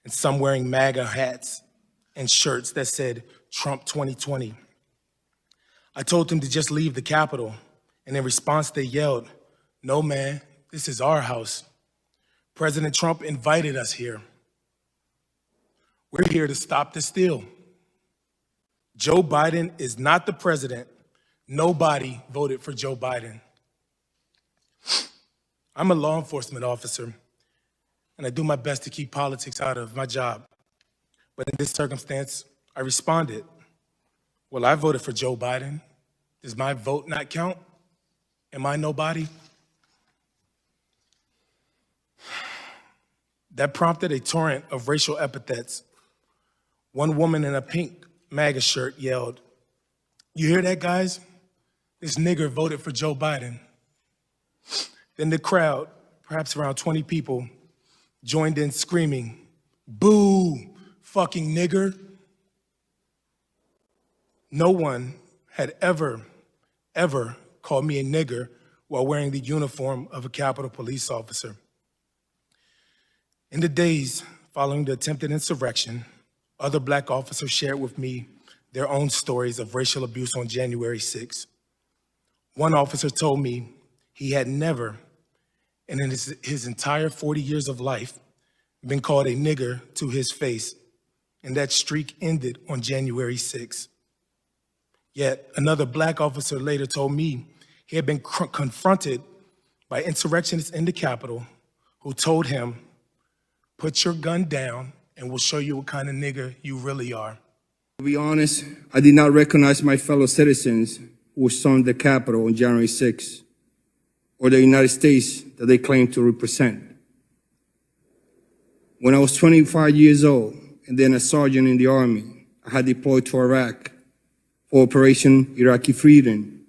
and some wearing MAGA hats and shirts that said Trump 2020. I told them to just leave the Capitol, and in response they yelled, "No, man, this is our house. President Trump invited us here. We're here to stop the steal. Joe Biden is not the president. Nobody voted for Joe Biden." I'm a law enforcement officer, and I do my best to keep politics out of my job. But in this circumstance, I responded, "Well, I voted for Joe Biden. Does my vote not count? Am I nobody?" That prompted a torrent of racial epithets. One woman in a pink MAGA shirt yelled, "You hear that, guys? This nigger voted for Joe Biden." Then the crowd, perhaps around 20 people, joined in screaming, "Boo, fucking nigger." No one had ever called me a nigger while wearing the uniform of a Capitol Police officer. In the days following the attempted insurrection, other Black officers shared with me their own stories of racial abuse on January 6th. One officer told me he had never, and in his entire 40 years of life, been called a nigger to his face, and that streak ended on January 6th. Yet another Black officer later told me he had been confronted by insurrectionists in the Capitol who told him, "Put your gun down and we'll show you what kind of nigger you really are." To be honest, I did not recognize my fellow citizens who stormed the Capitol on January 6th, or the United States that they claim to represent. When I was 25 years old and then a sergeant in the Army, I had deployed to Iraq for Operation Iraqi Freedom.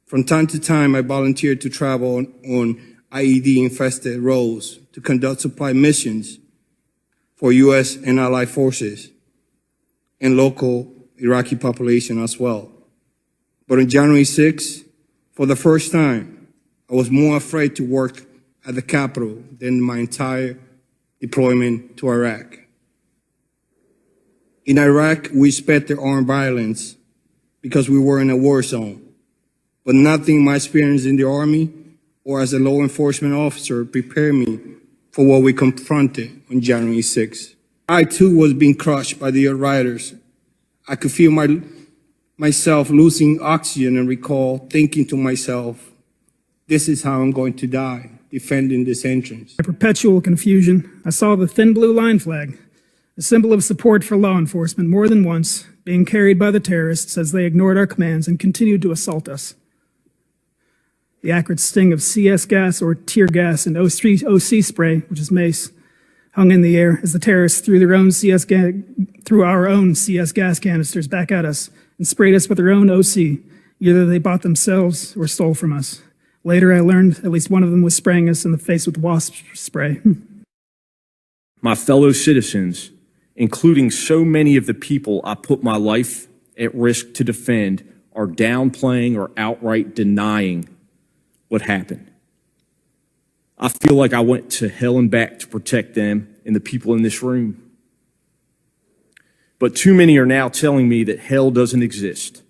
From time to time, I volunteered to travel on IED-infested roads to conduct supply missions for U.S. and allied forces and local Iraqi population as well. But on January 6th, for the first time, I was more afraid to work at the Capitol than my entire deployment to Iraq. In Iraq, we expected armed violence because we were in a war zone, but nothing my experience in the Army or as a law enforcement officer prepared me for what we confronted on January 6th. I too was being crushed by the rioters. I could feel myself losing oxygen and recall thinking to myself, this is how I'm going to die, defending this entrance. In perpetual confusion, I saw the thin blue line flag, a symbol of support for law enforcement, more than once being carried by the terrorists as they ignored our commands and continued to assault us. The acrid sting of CS gas or tear gas and OC spray, which is mace, hung in the air as the terrorists threw our own CS gas canisters back at us and sprayed us with their own OC. Either they bought themselves or stole from us. Later, I learned at least one of them was spraying us in the face with wasp spray. My fellow citizens, including so many of the people I put my life at risk to defend, are downplaying or outright denying what happened. I feel like I went to hell and back to protect them and the people in this room. But too many are now telling me that hell doesn't exist.